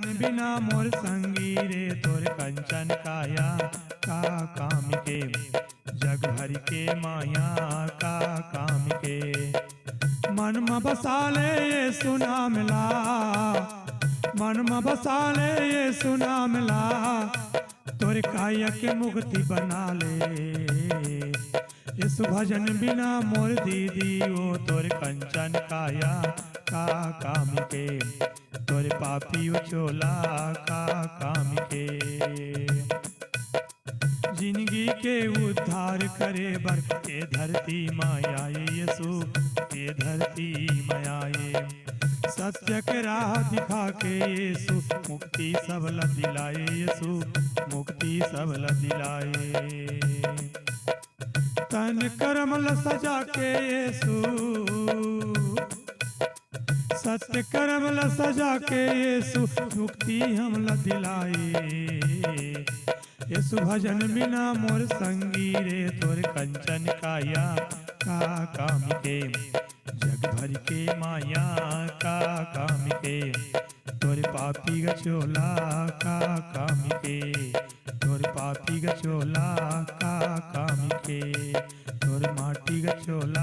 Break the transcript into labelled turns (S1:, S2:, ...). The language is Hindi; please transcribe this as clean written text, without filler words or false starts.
S1: भजन बिना मोर संगी रे तोर कंचन काया का काम के जग भर के माया का काम के मन में बसा ले ये सुना मिला मन में बसा ले ये सुना मिला तोर काया के मुक्ति बना ले इस भजन बिना मोर दीदी ओ तोर कंचन काया का काम के तोर पापी उचोला का काम के जिंदगी के उद्धार करे बर ये धरती मायाए यसु ये धरती मायाए सत्य के राह दिखा के यीशु मुक्ति सबला दिलाए यीशु मुक्ति सबला दिलाए तन कर्मल सजा के यीशु सत्य कर्मल सजा के यीशु मुक्ति हमला दिलाए यीशु भजन बिना मोर संगी रे तोर कंचन काया का काम के जग भर के माया का काम के तोर पापी गचोला का काम के तोर पापी गचोला का काम के तोर माटी गचोला